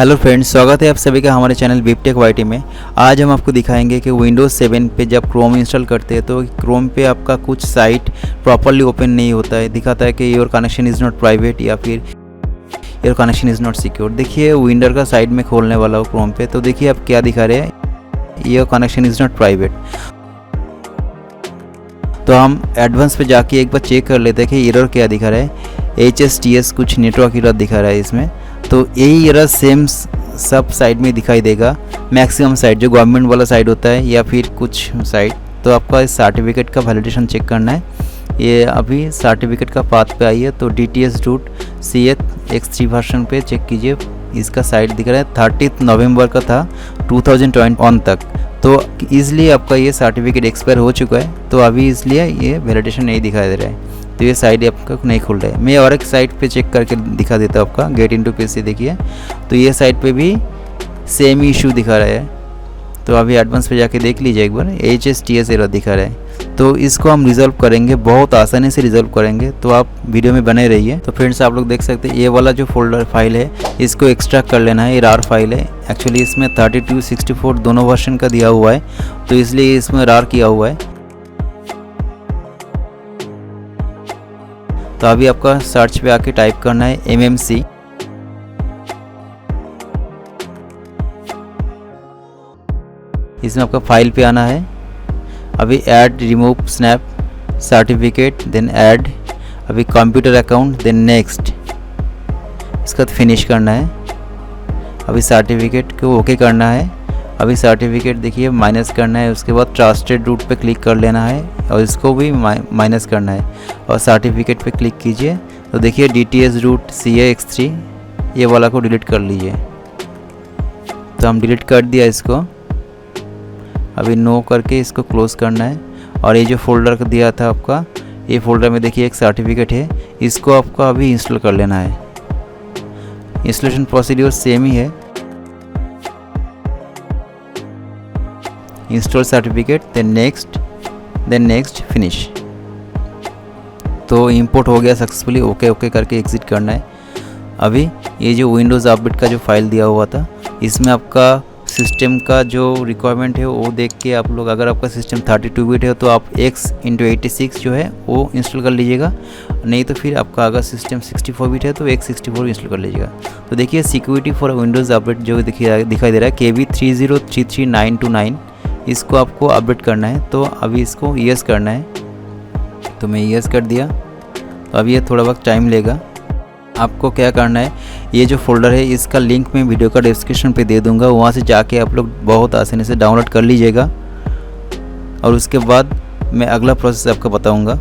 Hello friends, स्वागत है आप सभी का हमारे चैनल वीपटेक वाईटी में। आज हम आपको दिखाएंगे कि विंडोज़ 7 पे जब क्रोम इंस्टॉल करते हैं तो क्रोम पे आपका कुछ साइट प्रॉपरली ओपन नहीं होता है, दिखाता है कि your connection is not private या फिर your connection is not secure. देखिए विंडो का साइड में खोलने वाला हो क्रोम पे, तो देखिए आप क्या दिखा रहे हैं, your connection is not private. तो हम एडवांस पे जाके एक बार चेक कर लेते हैं कि एरर क्या दिखा रहा है। HSTS कुछ नेटवर्क एरर दिखा रहा है इसमें, तो यही एरर सेम सब साइट में दिखाई देगा। मैक्सिमम साइट जो गवर्नमेंट वाला साइट होता है या फिर कुछ साइट, तो आपका इस सर्टिफिकेट का वैलिडेशन चेक करना है। ये अभी सर्टिफिकेट का पाथ पे आई है, तो DTS रूट CH-X3 वर्जन पे चेक कीजिए। इसका साइट दिख रहा है 30 नवंबर का था 2021 तक, तो इसलिए आपका ये सर्टिफिकेट एक्सपायर हो चुका है, तो अभी इसलिए ये वैलिडेशन नहीं दिखाई दे रहा है, तो ये साइट आपका नहीं खुल रहा है। मैं और एक साइट पे चेक करके दिखा देता हूँ आपका, गेट इनटू PC देखिए, तो ये साइट पे भी सेम इशू दिखा रहा है। तो अभी एडवांस पे जाके देख लीजिए एक बार, HSTS एरर दिखा रहा है, तो इसको हम रिजॉल्व करेंगे, बहुत आसानी से रिजॉल्व करेंगे, तो आप वीडियो में बने रहिए। तो फ्रेंड्स आप लोग देख सकते हैं ये वाला जो फोल्डर फाइल है इसको एक्सट्रैक्ट कर लेना है। ये RAR फाइल है, एक्चुअली इसमें 32 64 दोनों वर्जन का दिया हुआ है, तो इसलिए इसमें RAR किया हुआ है। तो अभी आपका सर्च पे आके टाइप करना है MMC। इसमें आपका फाइल पे आना है। अभी add remove snap certificate, then add, अभी कंप्यूटर अकाउंट, देन नेक्स्ट, इसका फिनिश करना है। अभी सर्टिफिकेट को ओके करना है। अभी सर्टिफिकेट देखिए माइनस करना है, उसके बाद ट्रस्टेड रूट पे क्लिक कर लेना है और इसको भी माइनस करना है और सर्टिफिकेट पे क्लिक कीजिए। तो देखिए DTS रूट CH-X3 ये वाला को डिलीट कर लीजिए। तो हम डिलीट कर दिया इसको। अभी नो करके इसको क्लोज करना है और ये जो फोल्डर दिया था आपका, ये फोल्डर में देखिए एक सर्टिफिकेट है, इसको आपको अभी इंस्टॉल कर लेना है। इंस्टॉलेशन प्रोसीड्यूर सेम ही है, install certificate, then next finish. तो इंपोर्ट हो गया सक्सेसफुली, ओके करके एग्जिट करना है। अभी ये जो विंडोज़ अपडेट का जो फाइल दिया हुआ था, इसमें आपका सिस्टम का जो रिक्वायरमेंट है वो देख के आप लोग, अगर आपका सिस्टम 32 बिट है तो आप X×86 जो है वो इंस्टॉल कर लीजिएगा, नहीं तो फिर आपका अगर सिस्टम 64 बिट है तो X64 इंस्टॉल कर लीजिएगा। तो देखिए सिक्योरिटी फॉर विंडोज़ अपडेट जो दिखाई दे रहा है KB3033929, इसको आपको अपडेट करना है। तो अभी इसको यस करना है, तो मैं यस कर दिया। तो अभी ये थोड़ा वक्त टाइम लेगा। आपको क्या करना है, ये जो फोल्डर है इसका लिंक मैं वीडियो का डिस्क्रिप्शन पे दे दूंगा, वहाँ से जाके आप लोग बहुत आसानी से डाउनलोड कर लीजिएगा और उसके बाद मैं अगला प्रोसेस आपको बताऊंगा।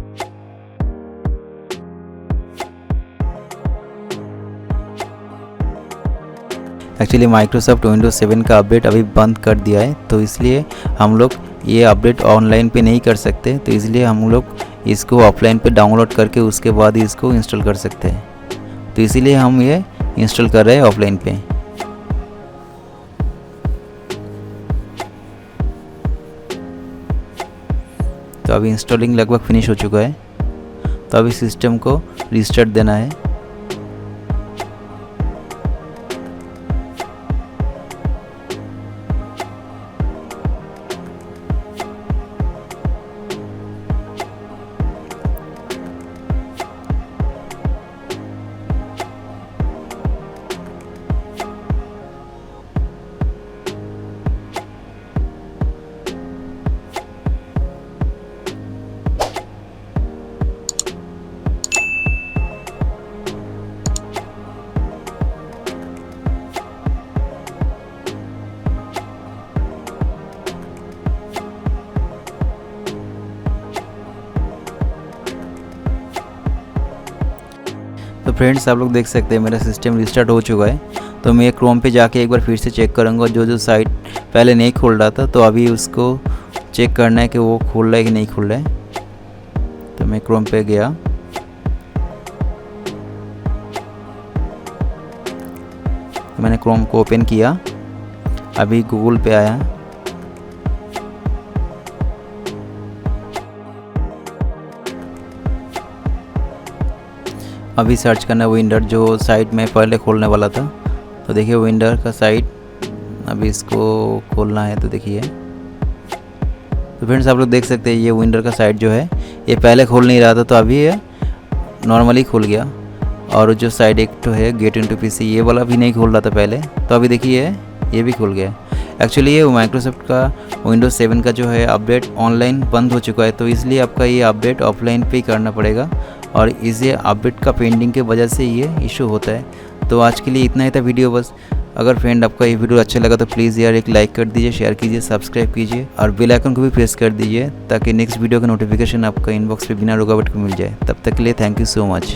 एक्चुअली माइक्रोसॉफ्ट विंडोज़ 7 का अपडेट अभी बंद कर दिया है, तो इसलिए हम लोग ये अपडेट ऑनलाइन पे नहीं कर सकते, तो इसलिए हम लोग इसको ऑफलाइन पे डाउनलोड करके उसके बाद ही इसको इंस्टॉल कर सकते हैं। तो इसीलिए हम ये इंस्टॉल कर रहे हैं ऑफलाइन पे। तो अभी इंस्टॉलिंग लगभग फिनिश हो चुका है, तो अभी सिस्टम को रीस्टार्ट देना है। तो फ्रेंड्स आप लोग देख सकते हैं मेरा सिस्टम रिस्टार्ट हो चुका है। तो मैं क्रोम पे जाके एक बार फिर से चेक करूँगा, जो साइट पहले नहीं खुल रहा था, तो अभी उसको चेक करना है कि वो खुल रहा है कि नहीं खुल रहा है। तो मैं क्रोम पे गया, तो मैंने क्रोम को ओपन किया। अभी गूगल पे आया, अभी सर्च करना विंडो जो साइट में पहले खोलने वाला था, तो देखिए विंडो का साइड अभी इसको खोलना है, तो देखिए। तो फ्रेंड्स आप लोग देख सकते हैं ये विंडो का साइड जो है ये पहले खोल नहीं रहा था, तो अभी ये नॉर्मली खुल गया। और जो साइड एक तो है गेट इनटू पीसी, ये वाला भी नहीं खोल रहा था पहले, तो अभी देखिए ये भी खुल गया। एक्चुअली ये माइक्रोसॉफ्ट का विंडोज 7 का जो है अपडेट ऑनलाइन बंद हो चुका है, तो इसलिए आपका ये अपडेट ऑफलाइन पे ही करना पड़ेगा और इसे अपडेट का पेंडिंग के वजह से ये इशू होता है। तो आज के लिए इतना ही था वीडियो बस। अगर फ्रेंड आपका ये वीडियो अच्छा लगा तो प्लीज़ यार एक लाइक कर दीजिए, शेयर कीजिए, सब्सक्राइब कीजिए और बेल आइकन को भी प्रेस कर दीजिए ताकि नेक्स्ट वीडियो का नोटिफिकेशन आपका इनबॉक्स पे बिना रुकावट को मिल जाए। तब तक के लिए थैंक यू सो मच।